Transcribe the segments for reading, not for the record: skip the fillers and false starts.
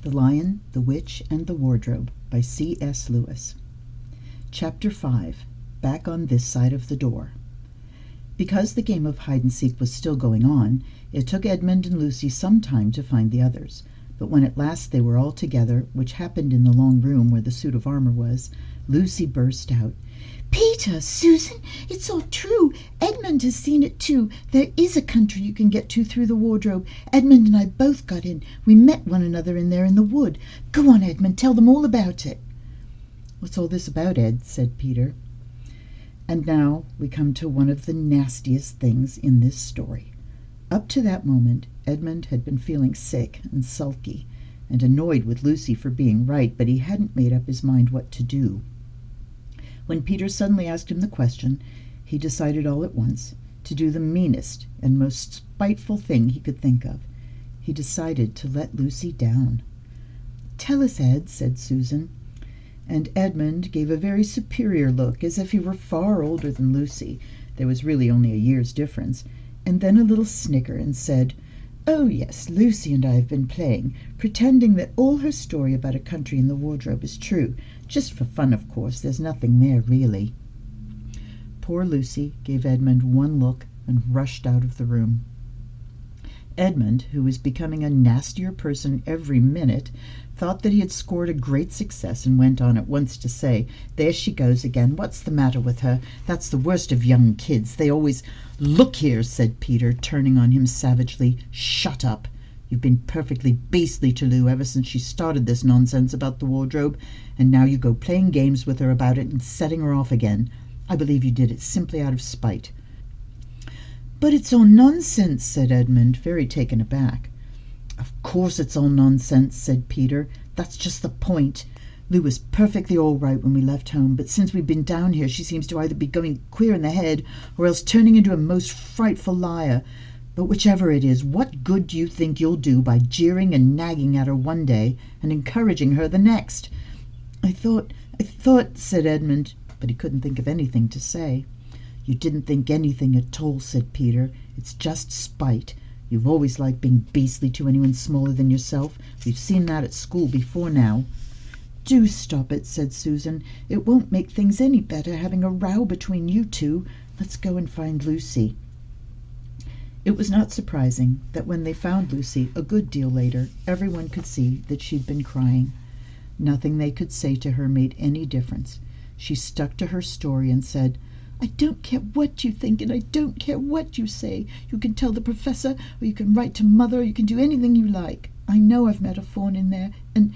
The Lion, the Witch, and the Wardrobe by C.S. Lewis. Chapter 5. Back on This Side of the Door. Because the game of hide-and-seek was still going on, it took Edmund and Lucy some time to find the others. But when at last they were all together, which happened in the long room where the suit of armor was, Lucy burst out, "Peter, Susan, it's all true. Edmund has seen it too. There is a country you can get to through the wardrobe. Edmund and I both got in. We met one another in there in the wood. Go on, Edmund, tell them all about it." "What's all this about, Ed?" said Peter. And now we come to one of the nastiest things in this story. Up to that moment, Edmund had been feeling sick and sulky and annoyed with Lucy for being right, but he hadn't made up his mind what to do. When Peter suddenly asked him the question, he decided all at once to do the meanest and most spiteful thing he could think of. He decided to let Lucy down. "Tell us, Ed," said Susan. And Edmund gave a very superior look, as if he were far older than Lucy. There was really only a year's difference. And then a little snicker and said, "Oh yes, Lucy and I have been playing, pretending that all her story about a country in the wardrobe is true. Just for fun, of course. There's nothing there, really." Poor Lucy gave Edmund one look and rushed out of the room. Edmund, who was becoming a nastier person every minute, thought that he had scored a great success and went on at once to say, "There she goes again. What's the matter with her? That's the worst of young kids. They always—" "Look here," said Peter, turning on him savagely. "Shut up. You've been perfectly beastly to Lou ever since she started this nonsense about the wardrobe, and now you go playing games with her about it and setting her off again. I believe you did it simply out of spite." "But it's all nonsense," said Edmund, very taken aback. "Of course it's all nonsense," said Peter. "That's just the point. Lou was perfectly all right when we left home, but since we've been down here she seems to either be going queer in the head or else turning into a most frightful liar. But whichever it is, what good do you think you'll do by jeering and nagging at her one day and encouraging her the next?" I thought, said Edmund, but he couldn't think of anything to say. "You didn't think anything at all," said Peter. "It's just spite. You've always liked being beastly to anyone smaller than yourself. We've seen that at school before now." "Do stop it," said Susan. "It won't make things any better having a row between you two. Let's go and find Lucy." It was not surprising that when they found Lucy a good deal later, everyone could see that she'd been crying. Nothing they could say to her made any difference. She stuck to her story and said, "I don't care what you think, and I don't care what you say. You can tell the professor, or you can write to Mother, or you can do anything you like. I know I've met a fawn in there, and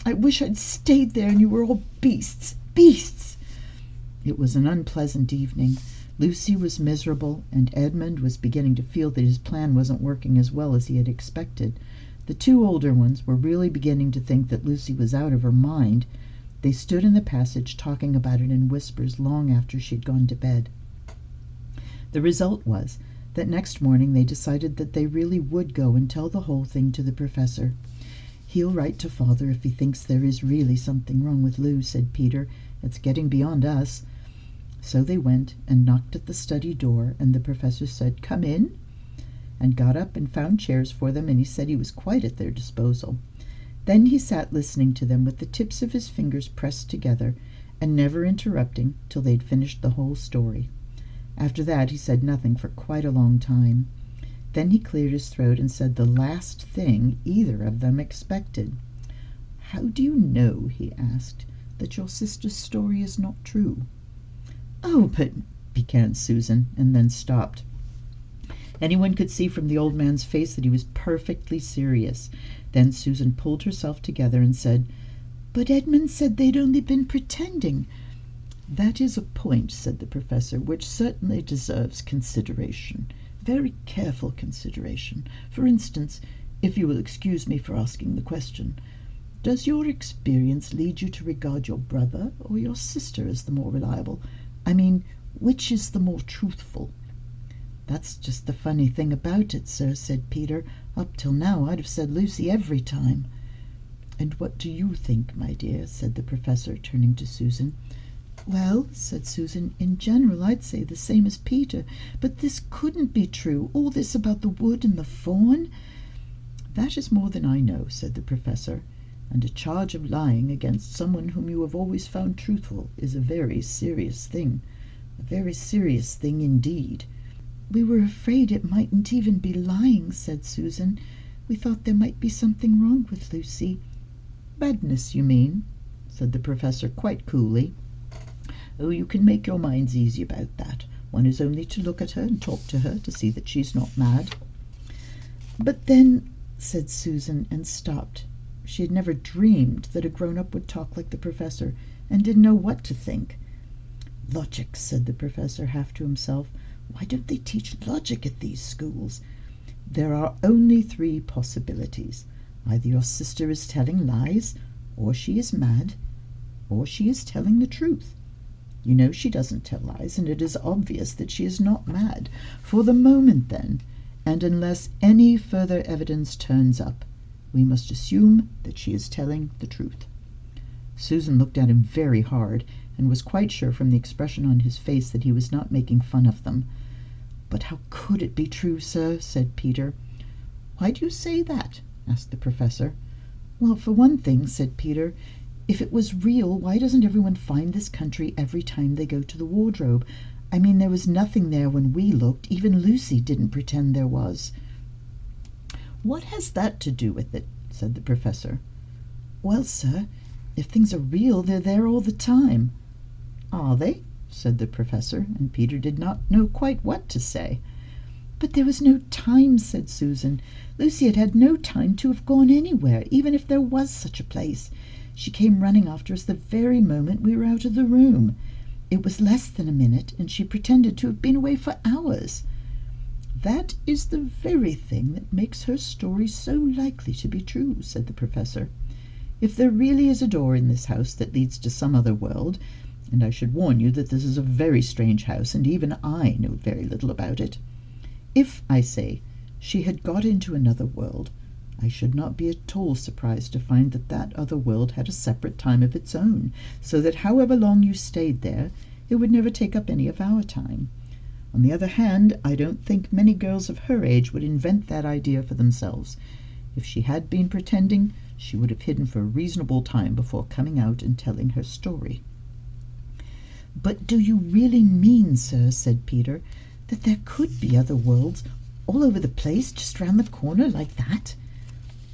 I wish I'd stayed there and you were all beasts. Beasts!" It was an unpleasant evening. Lucy was miserable, and Edmund was beginning to feel that his plan wasn't working as well as he had expected. The two older ones were really beginning to think that Lucy was out of her mind. They stood in the passage talking about it in whispers long after she'd gone to bed. The result was that next morning they decided that they really would go and tell the whole thing to the professor. "He'll write to Father if he thinks there is really something wrong with Lou," said Peter. "It's getting beyond us." So they went and knocked at the study door, and the professor said, "Come in," and got up and found chairs for them, and he said he was quite at their disposal. Then he sat listening to them with the tips of his fingers pressed together and never interrupting till they'd finished the whole story. After that he said nothing for quite a long time. Then he cleared his throat and said the last thing either of them expected. "How do you know," he asked, "that your sister's story is not true?" "Oh, but—" began Susan, and then stopped. Anyone could see from the old man's face that he was perfectly serious. Then Susan pulled herself together and said, "But Edmund said they'd only been pretending." "That is a point," said the professor, "which certainly deserves consideration. Very careful consideration. For instance, if you will excuse me for asking the question, does your experience lead you to regard your brother or your sister as the more reliable? I mean, which is the more truthful?" "That's just the funny thing about it, sir," said Peter. "Up till now I'd have said Lucy every time." "And what do you think, my dear?" said the professor, turning to Susan. "Well," said Susan, "in general I'd say the same as Peter, but this couldn't be true, all this about the wood and the fawn." "That is more than I know," said the professor. and a charge of lying against someone whom you have always found truthful is a very serious thing. A very serious thing indeed." "We were afraid it mightn't even be lying," said Susan. "We thought there might be something wrong with Lucy." "Madness, you mean," said the Professor quite coolly. "Oh, you can make your minds easy about that. One is only to look at her and talk to her to see that she's not mad." "But then," said Susan, and stopped. She had never dreamed that a grown-up would talk like the Professor, and didn't know what to think. "Logic," said the Professor, half to himself. "Why don't they teach logic at these schools? There are only three possibilities. Either your sister is telling lies, or she is mad, or she is telling the truth. You know she doesn't tell lies, and it is obvious that she is not mad for the moment then, and unless any further evidence turns up, we must assume that she is telling the truth." Susan looked at him very hard, and was quite sure from the expression on his face that he was not making fun of them. "But how could it be true, sir?" said Peter. "Why do you say that?" asked the Professor. "Well, for one thing," said Peter, "if it was real, why doesn't everyone find this country every time they go to the wardrobe? I mean, there was nothing there when we looked. Even Lucy didn't pretend there was." "What has that to do with it?" said the Professor. "Well, sir, if things are real, they're there all the time." "Are they?" said the Professor, and Peter did not know quite what to say. "But there was no time," said Susan. "Lucy had had no time to have gone anywhere, even if there was such a place. She came running after us the very moment we were out of the room. It was less than a minute, and she pretended to have been away for hours." "That is the very thing that makes her story so likely to be true," said the Professor. "If there really is a door in this house that leads to some other world, and I should warn you that this is a very strange house, and even I know very little about it. If, I say, she had got into another world, I should not be at all surprised to find that that other world had a separate time of its own, so that however long you stayed there, it would never take up any of our time. On the other hand, I don't think many girls of her age would invent that idea for themselves. If she had been pretending, she would have hidden for a reasonable time before coming out and telling her story." "But do you really mean, sir," said Peter, "that there could be other worlds all over the place, just round the corner like that?"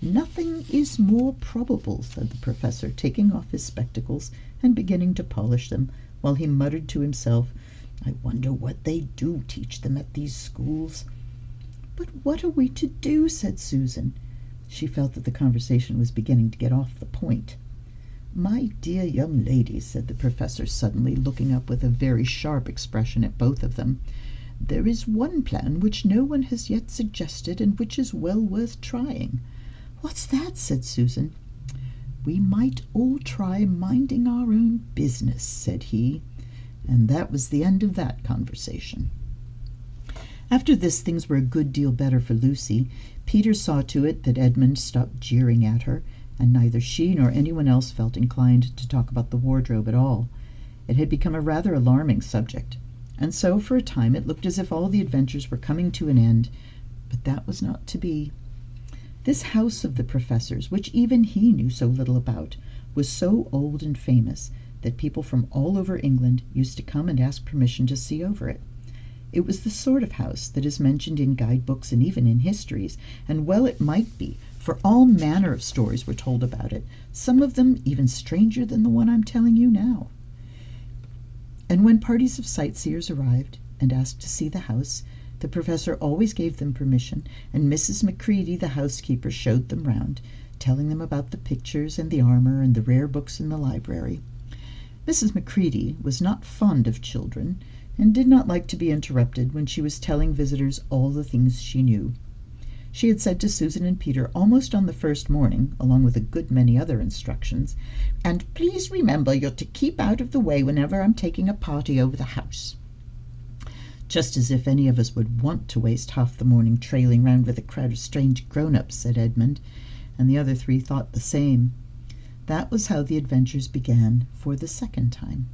"Nothing is more probable," said the Professor, taking off his spectacles and beginning to polish them, while he muttered to himself, "I wonder what they do teach them at these schools." "But what are we to do?" said Susan. She felt that the conversation was beginning to get off the point. "My dear young lady," said the Professor suddenly, looking up with a very sharp expression at both of them, "there is one plan which no one has yet suggested, and which is well worth trying." "What's that?" said Susan. "We might all try minding our own business," said he, and that was the end of that conversation. After this things were a good deal better for Lucy. Peter saw to it that Edmund stopped jeering at her, and neither she nor anyone else felt inclined to talk about the wardrobe at all. It had become a rather alarming subject, and so for a time it looked as if all the adventures were coming to an end, but that was not to be. This house of the Professor's, which even he knew so little about, was so old and famous that people from all over England used to come and ask permission to see over it. It was the sort of house that is mentioned in guidebooks and even in histories, and well it might be, for all manner of stories were told about it, some of them even stranger than the one I'm telling you now. And when parties of sightseers arrived and asked to see the house, the Professor always gave them permission, and Mrs. Macready, the housekeeper, showed them round, telling them about the pictures and the armor and the rare books in the library. Mrs. Macready was not fond of children, and did not like to be interrupted when she was telling visitors all the things she knew. She had said to Susan and Peter almost on the first morning, along with a good many other instructions, "And please remember you're to keep out of the way whenever I'm taking a party over the house." "Just as if any of us would want to waste half the morning trailing round with a crowd of strange grown-ups," said Edmund, and the other three thought the same. That was how the adventures began for the second time.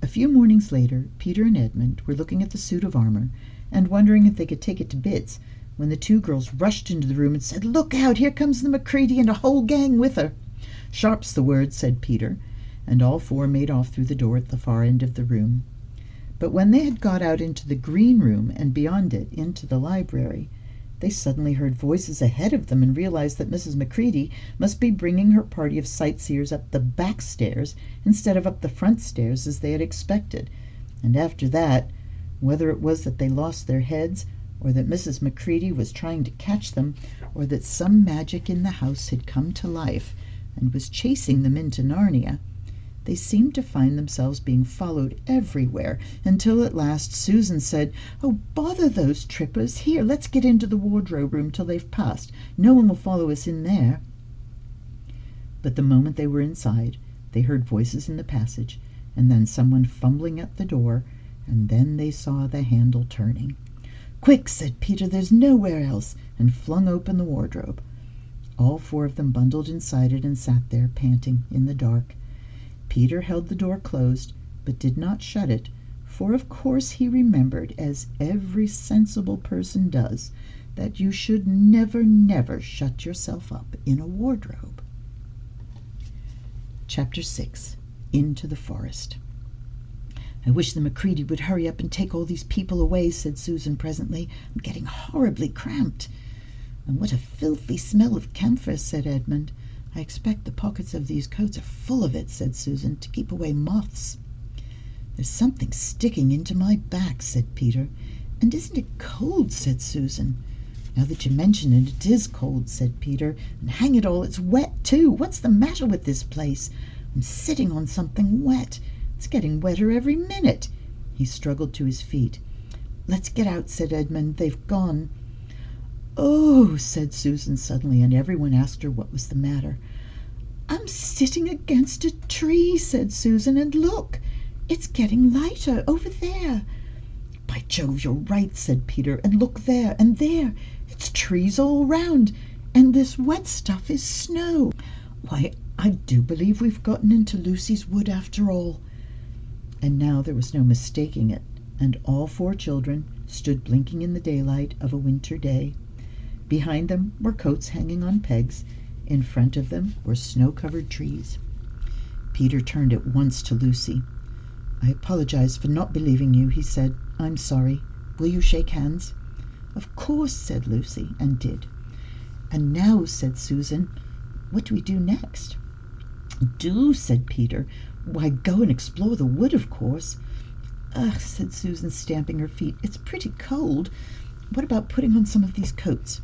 A few mornings later, Peter and Edmund were looking at the suit of armor, and wondering if they could take it to bits, when the two girls rushed into the room and said, "Look out! Here comes the Macready and a whole gang with her." "Sharp's the word," said Peter, and all four made off through the door at the far end of the room. But when they had got out into the green room and beyond it into the library, they suddenly heard voices ahead of them and realized that Mrs. Macready must be bringing her party of sightseers up the back stairs instead of up the front stairs as they had expected. And after that, whether it was that they lost their heads, or that Mrs. Macready was trying to catch them, or that some magic in the house had come to life and was chasing them into Narnia, they seemed to find themselves being followed everywhere, until at last Susan said, "Oh, bother those trippers. Here, let's get into the wardrobe room till they've passed. No one will follow us in there." But the moment they were inside, they heard voices in the passage, and then someone fumbling at the door, and then they saw the handle turning. "Quick," said Peter, "there's nowhere else," and flung open the wardrobe. All four of them bundled inside it and sat there, panting, in the dark. Peter held the door closed, but did not shut it, for of course he remembered, as every sensible person does, that you should never, never shut yourself up in a wardrobe. Chapter 6. Into the Forest. "I wish the Macready would hurry up and take all these people away," said Susan presently. "I'm getting horribly cramped." "And what a filthy smell of camphor," said Edmund. "I expect the pockets of these coats are full of it," said Susan, "to keep away moths." "There's something sticking into my back," said Peter. "And isn't it cold?" said Susan. "Now that you mention it, it is cold," said Peter. "And hang it all, it's wet too. What's the matter with this place? I'm sitting on something wet. It's getting wetter every minute." He struggled to his feet. "Let's get out," said Edmund. "They've gone." "Oh," said Susan suddenly, and everyone asked her what was the matter. "I'm sitting against a tree," said Susan, "and look, it's getting lighter over there." "By Jove, you're right," said Peter, "and look there, and there. It's trees all round, and this wet stuff is snow. Why, I do believe we've gotten into Lucy's wood after all." And now there was no mistaking it, and all four children stood blinking in the daylight of a winter day. Behind them were coats hanging on pegs. In front of them were snow-covered trees. Peter turned at once to Lucy. "I apologize for not believing you," he said. "I'm sorry. Will you shake hands?" "Of course," said Lucy, and did. "And now," said Susan, "what do we do next?" "Do?" said Peter. "Why, go and explore the wood, of course." "Ugh," said Susan, stamping her feet. "It's pretty cold. What about putting on some of these coats?"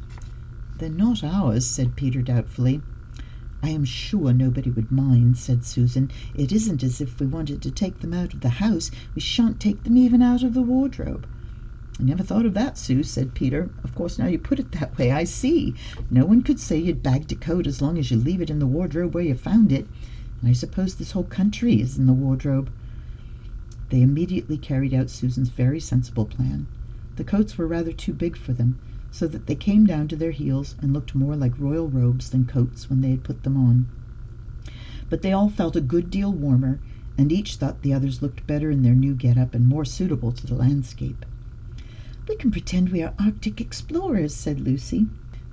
"They're not ours," said Peter doubtfully. "I am sure nobody would mind," said Susan. "It isn't as if we wanted to take them out of the house. We shan't take them even out of the wardrobe." "I never thought of that, Sue," said Peter. "Of course, now you put it that way, I see. No one could say you'd bagged a coat as long as you leave it in the wardrobe where you found it. And I suppose this whole country is in the wardrobe." They immediately carried out Susan's very sensible plan. The coats were rather too big for them, so that they came down to their heels and looked more like royal robes than coats when they had put them on. But they all felt a good deal warmer, and each thought the others looked better in their new get-up and more suitable to the landscape. "We can pretend we are Arctic explorers," said Lucy.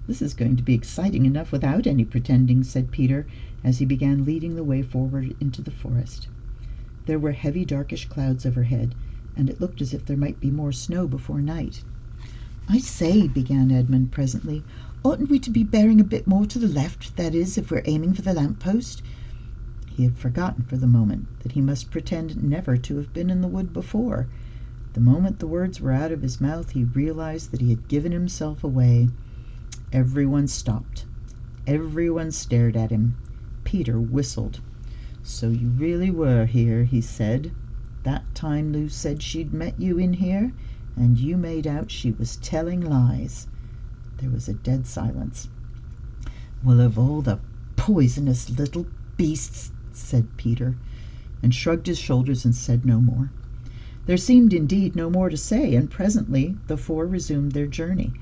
"This is going to be exciting enough without any pretending," said Peter, as he began leading the way forward into the forest. There were heavy darkish clouds overhead, and it looked as if there might be more snow before night. "I say," began Edmund presently, "oughtn't we to be bearing a bit more to the left, that is, if we're aiming for the lamp-post?" He had forgotten for the moment that he must pretend never to have been in the wood before. The moment the words were out of his mouth he realized that he had given himself away. Everyone stopped. Everyone stared at him. Peter whistled. "So you really were here," he said. "That time Lou said she'd met you in here, and you made out she was telling lies." There was a dead silence. "Well, of all the poisonous little beasts," said Peter, and shrugged his shoulders and said no more. There seemed indeed no more to say, and presently the four resumed their journey.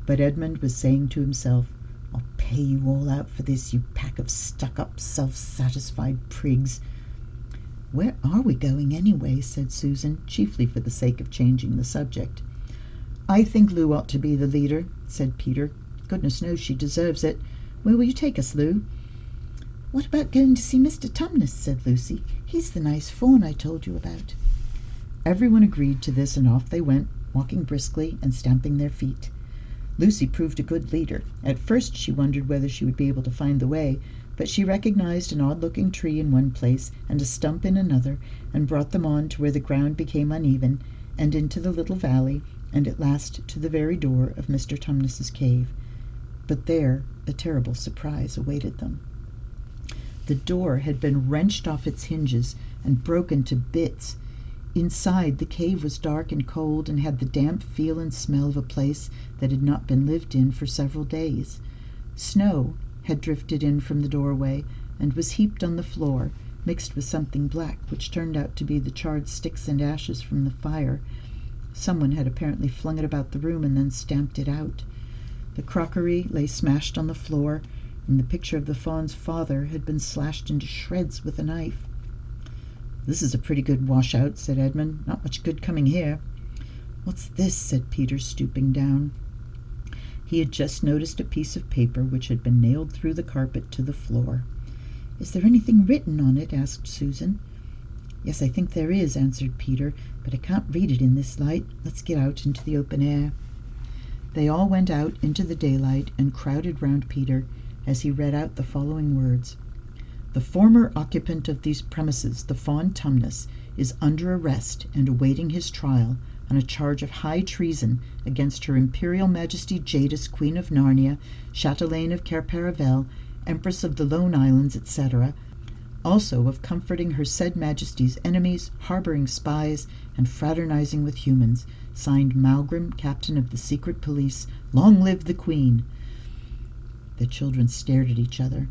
But Edmund was saying to himself, "I'll pay you all out for this, you pack of stuck-up, self-satisfied prigs." "Where are we going, anyway?" said Susan, chiefly for the sake of changing the subject. "I think Lou ought to be the leader," said Peter. "Goodness knows she deserves it. Where will you take us, Lou?" What about going to see Mr. Tumnus? Said Lucy. He's the nice fawn I told you about. Everyone agreed to this, and off they went, walking briskly and stamping their feet. Lucy proved a good leader. At first she wondered whether she would be able to find the way, but she recognized an odd-looking tree in one place and a stump in another, and brought them on to where the ground became uneven, and into the little valley, and at last to the very door of Mr. Tumnus's cave. But there a terrible surprise awaited them. The door had been wrenched off its hinges and broken to bits. Inside, the cave was dark and cold, and had the damp feel and smell of a place that had not been lived in for several days. Snow had drifted in from the doorway and was heaped on the floor, mixed with something black, which turned out to be the charred sticks and ashes from the fire. Someone had apparently flung it about the room and then stamped it out. The crockery lay smashed on the floor, and the picture of the fawn's father had been slashed into shreds with a knife. "This is a pretty good washout," said Edmund. "Not much good coming here." "What's this?" said Peter, stooping down. He had just noticed a piece of paper which had been nailed through the carpet to the floor. "Is there anything written on it?" asked Susan. "Yes, I think there is," answered Peter, "but I can't read it in this light. Let's get out into the open air." They all went out into the daylight and crowded round Peter as he read out the following words: "The former occupant of these premises, the Fawn Tumnus, is under arrest and awaiting his trial on a charge of high treason against Her Imperial Majesty Jadis, Queen of Narnia, Chatelaine of Cair Paravel, Empress of the Lone Islands, etc., also of comforting her said Majesty's enemies, harboring spies, and fraternizing with humans. Signed, Malgrim, Captain of the Secret Police. Long live the Queen." The children stared at each other.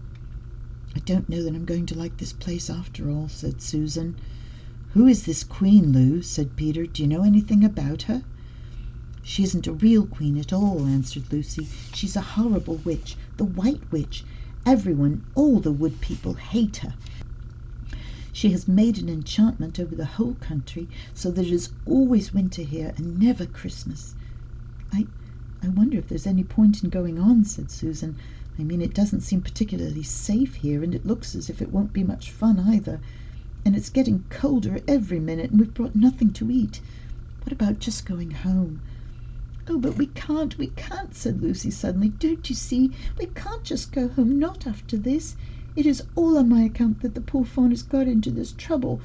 "I don't know that I'm going to like this place after all," said Susan. "Who is this Queen, Lou?" said Peter. "Do you know anything about her?" "She isn't a real queen at all," answered Lucy. "She's a horrible witch, the White Witch. Everyone, all the wood people, hate her. She has made an enchantment over the whole country so that it is always winter here and never Christmas." I wonder if there's any point in going on," said Susan. "I mean, it doesn't seem particularly safe here, and it looks as if it won't be much fun either. And it's getting colder every minute, and we've brought nothing to eat. What about just going home?" "Oh, but we can't, said Lucy suddenly. "Don't you see? We can't just go home, not after this. It is all on my account that the poor fawn has got into this trouble.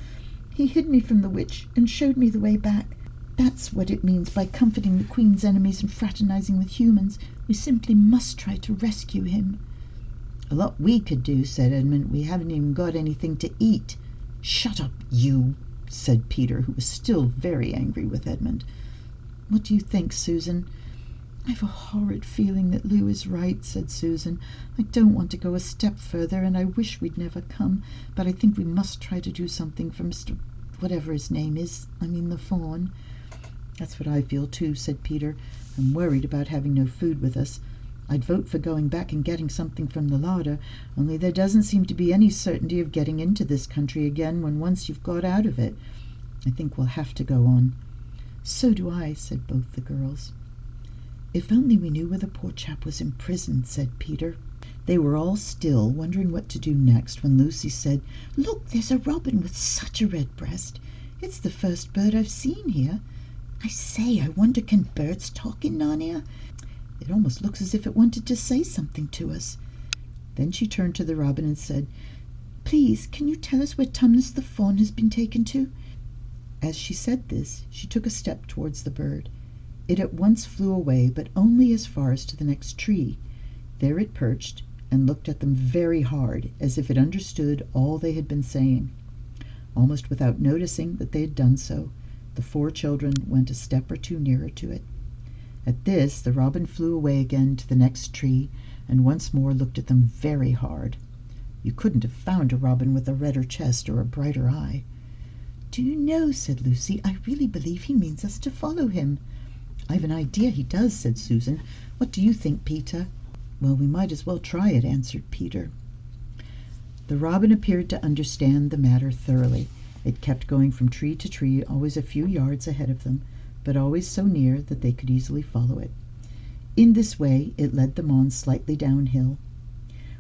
He hid me from the witch and showed me the way back. That's what it means by comforting the Queen's enemies and fraternizing with humans. We simply must try to rescue him." "A lot we could do," said Edmund. "We haven't even got anything to eat." "Shut up, you," said Peter, who was still very angry with Edmund. "What do you think, Susan?" "I've a horrid feeling that Lou is right," said Susan. "I don't want to go a step further, and I wish we'd never come, but I think we must try to do something for Mr. whatever his name is, the fawn." "That's what I feel too," said Peter. "I'm worried about having no food with us. I'd vote for going back and getting something from the larder, only there doesn't seem to be any certainty of getting into this country again when once you've got out of it. I think we'll have to go on." "So do I," said both the girls. "If only we knew where the poor chap was imprisoned," said Peter. They were all still, wondering what to do next, when Lucy said, "Look, there's a robin with such a red breast. It's the first bird I've seen here. I say, I wonder, can birds talk in Narnia? It almost looks as if it wanted to say something to us." Then she turned to the robin and said, "Please, can you tell us where Tumnus the fawn has been taken to?" As she said this, she took a step towards the bird. It at once flew away, but only as far as to the next tree. There it perched and looked at them very hard, as if it understood all they had been saying. Almost without noticing that they had done so, the four children went a step or two nearer to it. At this, the robin flew away again to the next tree, and once more looked at them very hard. You couldn't have found a robin with a redder chest or a brighter eye. "Do you know," said Lucy, "I really believe he means us to follow him." "I've an idea he does," said Susan. "What do you think, Peter?" "Well, we might as well try it," answered Peter. The robin appeared to understand the matter thoroughly. It kept going from tree to tree, always a few yards ahead of them, but always so near that they could easily follow it. In this way it led them on slightly downhill.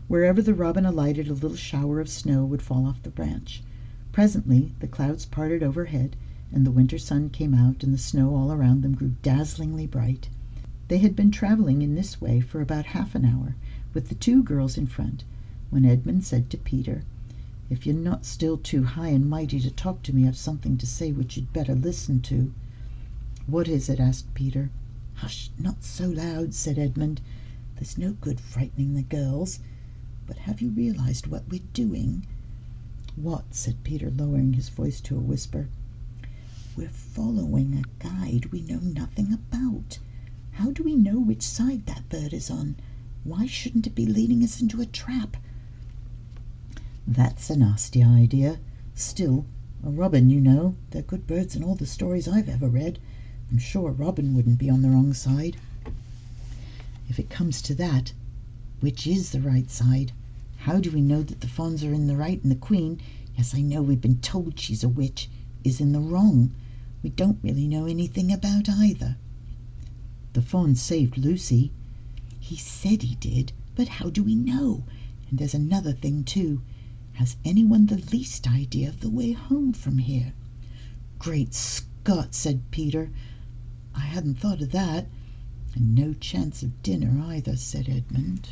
Wherever the robin alighted, a little shower of snow would fall off the branch. Presently the clouds parted overhead, and the winter sun came out, and the snow all around them grew dazzlingly bright. They had been traveling in this way for about half an hour, with the two girls in front, when Edmund said to Peter, "If you're not still too high and mighty to talk to me, I've something to say which you'd better listen to." "What is it?" asked Peter. "Hush, not so loud," said Edmund. "There's no good frightening the girls. But have you realized what we're doing?" "What?" said Peter, lowering his voice to a whisper. "We're following a guide we know nothing about. How do we know which side that bird is on? Why shouldn't it be leading us into a trap?" "That's a nasty idea. Still, a robin, you know. They're good birds in all the stories I've ever read. I'm sure a robin wouldn't be on the wrong side." "If it comes to that, which is the right side? How do we know that the fawns are in the right and the queen, yes, I know we've been told she's a witch, is in the wrong? We don't really know anything about either." "The fawn saved Lucy." "He said he did, but how do we know? And there's another thing too. Has anyone the least idea of the way home from here?" "Great Scott!" said Peter. "I hadn't thought of that." "And no chance of dinner either," said Edmund.